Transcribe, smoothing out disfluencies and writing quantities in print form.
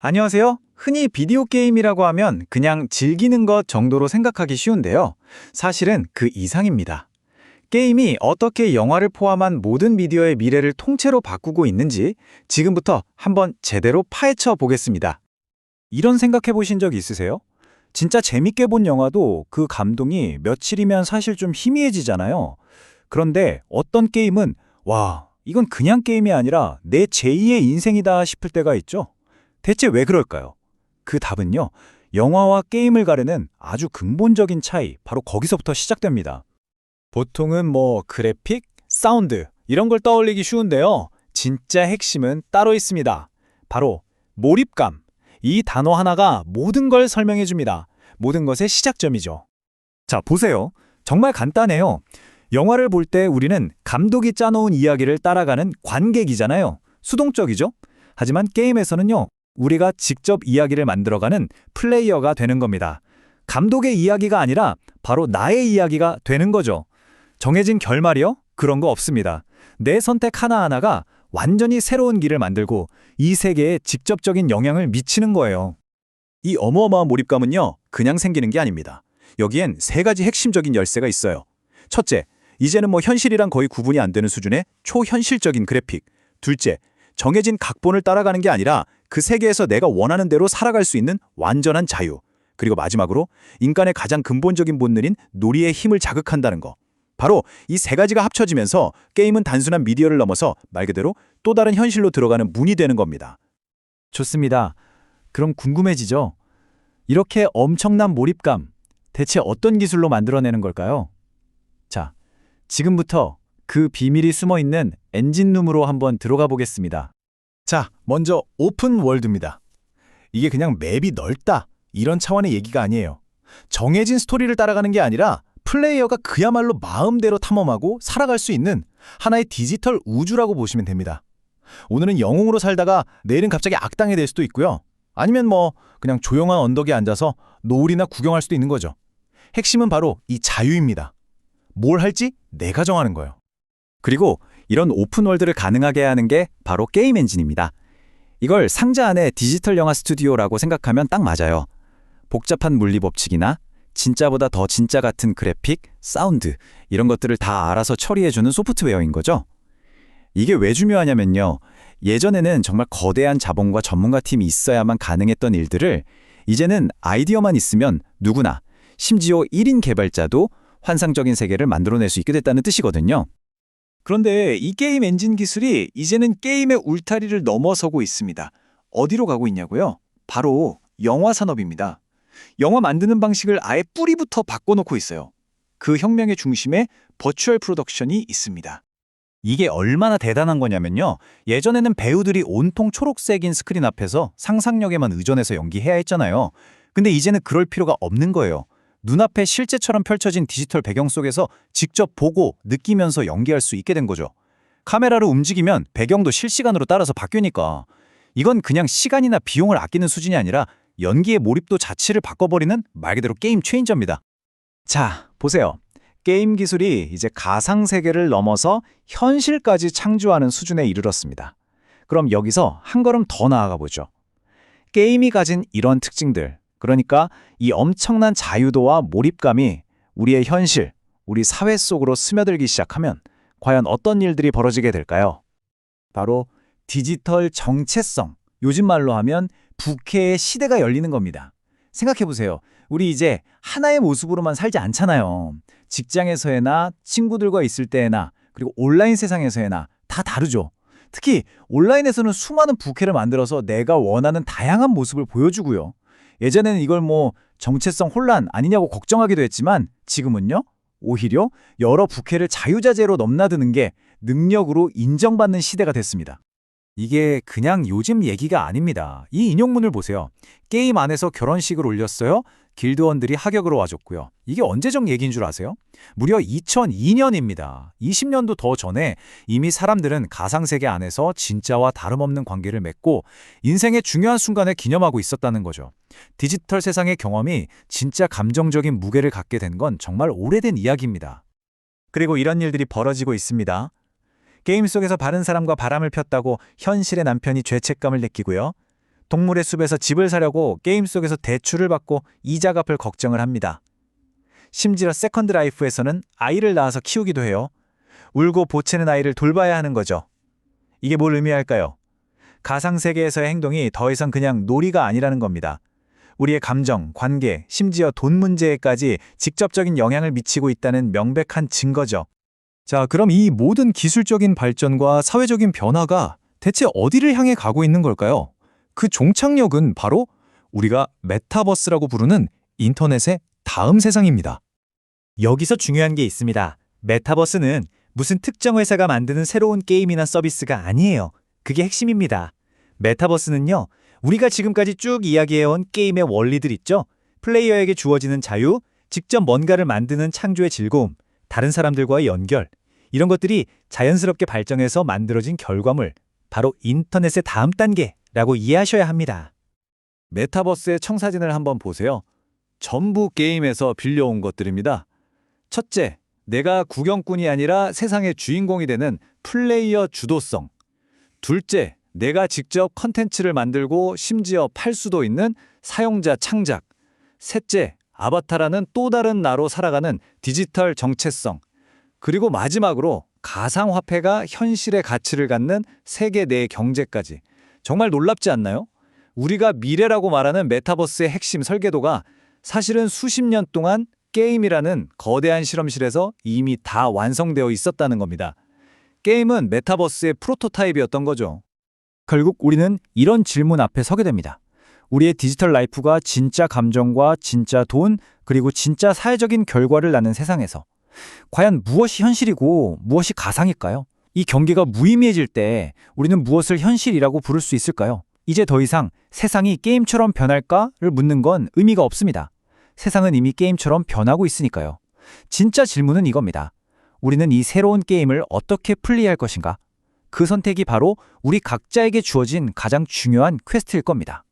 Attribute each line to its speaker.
Speaker 1: 안녕하세요. 흔히 비디오 게임이라고 하면 그냥 즐기는 것 정도로 생각하기 쉬운데요. 사실은 그 이상입니다. 게임이 어떻게 영화를 포함한 모든 미디어의 미래를 통째로 바꾸고 있는지 지금부터 한번 제대로 파헤쳐 보겠습니다. 이런 생각해 보신 적 있으세요? 진짜 재밌게 본 영화도 그 감동이 며칠이면 사실 좀 희미해지잖아요. 그런데 어떤 게임은 와, 이건 그냥 게임이 아니라 내 제2의 인생이다 싶을 때가 있죠. 대체 왜 그럴까요? 그 답은요, 영화와 게임을 가르는 아주 근본적인 차이, 바로 거기서부터 시작됩니다. 보통은 그래픽, 사운드, 이런 걸 떠올리기 쉬운데요. 진짜 핵심은 따로 있습니다. 바로 몰입감. 이 단어 하나가 모든 걸 설명해 줍니다. 모든 것의 시작점이죠. 자, 보세요. 정말 간단해요. 영화를 볼 때 우리는 감독이 짜놓은 이야기를 따라가는 관객이잖아요. 수동적이죠? 하지만 게임에서는요, 우리가 직접 이야기를 만들어가는 플레이어가 되는 겁니다. 감독의 이야기가 아니라 바로 나의 이야기가 되는 거죠. 정해진 결말이요? 그런 거 없습니다. 내 선택 하나하나가 완전히 새로운 길을 만들고 이 세계에 직접적인 영향을 미치는 거예요. 이 어마어마한 몰입감은요, 그냥 생기는 게 아닙니다. 여기엔 세 가지 핵심적인 열쇠가 있어요. 첫째, 이제는 현실이랑 거의 구분이 안 되는 수준의 초현실적인 그래픽. 둘째, 정해진 각본을 따라가는 게 아니라 그 세계에서 내가 원하는 대로 살아갈 수 있는 완전한 자유. 그리고 마지막으로 인간의 가장 근본적인 본능인 놀이의 힘을 자극한다는 거. 바로 이 세 가지가 합쳐지면서 게임은 단순한 미디어를 넘어서 말 그대로 또 다른 현실로 들어가는 문이 되는 겁니다. 좋습니다. 그럼 궁금해지죠? 이렇게 엄청난 몰입감, 대체 어떤 기술로 만들어내는 걸까요? 자, 지금부터 그 비밀이 숨어 있는 엔진룸으로 한번 들어가 보겠습니다. 자, 먼저 오픈 월드입니다. 이게 그냥 맵이 넓다, 이런 차원의 얘기가 아니에요. 정해진 스토리를 따라가는 게 아니라 플레이어가 그야말로 마음대로 탐험하고 살아갈 수 있는 하나의 디지털 우주라고 보시면 됩니다. 오늘은 영웅으로 살다가 내일은 갑자기 악당이 될 수도 있고요. 아니면 그냥 조용한 언덕에 앉아서 노을이나 구경할 수도 있는 거죠. 핵심은 바로 이 자유입니다. 뭘 할지 내가 정하는 거예요. 그리고 이런 오픈월드를 가능하게 하는 게 바로 게임 엔진입니다. 이걸 상자 안에 디지털 영화 스튜디오라고 생각하면 딱 맞아요. 복잡한 물리 법칙이나 진짜보다 더 진짜 같은 그래픽, 사운드, 이런 것들을 다 알아서 처리해주는 소프트웨어인 거죠. 이게 왜 중요하냐면요. 예전에는 정말 거대한 자본과 전문가 팀이 있어야만 가능했던 일들을 이제는 아이디어만 있으면 누구나, 심지어 1인 개발자도 환상적인 세계를 만들어낼 수 있게 됐다는 뜻이거든요. 그런데 이 게임 엔진 기술이 이제는 게임의 울타리를 넘어서고 있습니다. 어디로 가고 있냐고요? 바로 영화 산업입니다. 영화 만드는 방식을 아예 뿌리부터 바꿔놓고 있어요. 그 혁명의 중심에 버추얼 프로덕션이 있습니다. 이게 얼마나 대단한 거냐면요. 예전에는 배우들이 온통 초록색인 스크린 앞에서 상상력에만 의존해서 연기해야 했잖아요. 근데 이제는 그럴 필요가 없는 거예요. 눈앞에 실제처럼 펼쳐진 디지털 배경 속에서 직접 보고 느끼면서 연기할 수 있게 된 거죠. 카메라를 움직이면 배경도 실시간으로 따라서 바뀌니까. 이건 그냥 시간이나 비용을 아끼는 수준이 아니라 연기의 몰입도 자체를 바꿔버리는 말 그대로 게임 체인저입니다. 자, 보세요. 게임 기술이 이제 가상세계를 넘어서 현실까지 창조하는 수준에 이르렀습니다. 그럼 여기서 한 걸음 더 나아가 보죠. 게임이 가진 이런 특징들, 그러니까 이 엄청난 자유도와 몰입감이 우리의 현실, 우리 사회 속으로 스며들기 시작하면 과연 어떤 일들이 벌어지게 될까요? 바로 디지털 정체성, 요즘 말로 하면 부캐의 시대가 열리는 겁니다. 생각해보세요. 우리 이제 하나의 모습으로만 살지 않잖아요. 직장에서나 친구들과 있을 때나 그리고 온라인 세상에서나 다 다르죠. 특히 온라인에서는 수많은 부캐를 만들어서 내가 원하는 다양한 모습을 보여주고요. 예전에는 이걸 정체성 혼란 아니냐고 걱정하기도 했지만 지금은요. 오히려 여러 부캐를 자유자재로 넘나드는 게 능력으로 인정받는 시대가 됐습니다. 이게 그냥 요즘 얘기가 아닙니다. 이 인용문을 보세요. 게임 안에서 결혼식을 올렸어요. 길드원들이 하격으로 와줬고요. 이게 언제적 얘기인 줄 아세요? 무려 2002년입니다. 20년도 더 전에 이미 사람들은 가상세계 안에서 진짜와 다름없는 관계를 맺고 인생의 중요한 순간을 기념하고 있었다는 거죠. 디지털 세상의 경험이 진짜 감정적인 무게를 갖게 된 건 정말 오래된 이야기입니다. 그리고 이런 일들이 벌어지고 있습니다. 게임 속에서 바른 사람과 바람을 폈다고 현실의 남편이 죄책감을 느끼고요. 동물의 숲에서 집을 사려고 게임 속에서 대출을 받고 이자 갚을 걱정을 합니다. 심지어 세컨드 라이프에서는 아이를 낳아서 키우기도 해요. 울고 보채는 아이를 돌봐야 하는 거죠. 이게 뭘 의미할까요? 가상세계에서의 행동이 더 이상 그냥 놀이가 아니라는 겁니다. 우리의 감정, 관계, 심지어 돈 문제에까지 직접적인 영향을 미치고 있다는 명백한 증거죠. 자, 그럼 이 모든 기술적인 발전과 사회적인 변화가 대체 어디를 향해 가고 있는 걸까요? 그 종착역은 바로 우리가 메타버스라고 부르는 인터넷의 다음 세상입니다.
Speaker 2: 여기서 중요한 게 있습니다. 메타버스는 무슨 특정 회사가 만드는 새로운 게임이나 서비스가 아니에요. 그게 핵심입니다. 메타버스는요, 우리가 지금까지 쭉 이야기해온 게임의 원리들 있죠? 플레이어에게 주어지는 자유, 직접 뭔가를 만드는 창조의 즐거움, 다른 사람들과의 연결, 이런 것들이 자연스럽게 발전해서 만들어진 결과물, 바로 인터넷의 다음 단계라고 이해하셔야 합니다.
Speaker 1: 메타버스의 청사진을 한번 보세요. 전부 게임에서 빌려온 것들입니다. 첫째, 내가 구경꾼이 아니라 세상의 주인공이 되는 플레이어 주도성. 둘째, 내가 직접 컨텐츠를 만들고 심지어 팔 수도 있는 사용자 창작. 셋째, 아바타라는 또 다른 나로 살아가는 디지털 정체성. 그리고 마지막으로 가상화폐가 현실의 가치를 갖는 세계 내 경제까지. 정말 놀랍지 않나요? 우리가 미래라고 말하는 메타버스의 핵심 설계도가 사실은 수십 년 동안 게임이라는 거대한 실험실에서 이미 다 완성되어 있었다는 겁니다. 게임은 메타버스의 프로토타입이었던 거죠.
Speaker 2: 결국 우리는 이런 질문 앞에 서게 됩니다. 우리의 디지털 라이프가 진짜 감정과 진짜 돈, 그리고 진짜 사회적인 결과를 낳는 세상에서 과연 무엇이 현실이고 무엇이 가상일까요? 이 경계가 무의미해질 때 우리는 무엇을 현실이라고 부를 수 있을까요? 이제 더 이상 세상이 게임처럼 변할까를 묻는 건 의미가 없습니다. 세상은 이미 게임처럼 변하고 있으니까요. 진짜 질문은 이겁니다. 우리는 이 새로운 게임을 어떻게 플레이할 것인가? 그 선택이 바로 우리 각자에게 주어진 가장 중요한 퀘스트일 겁니다.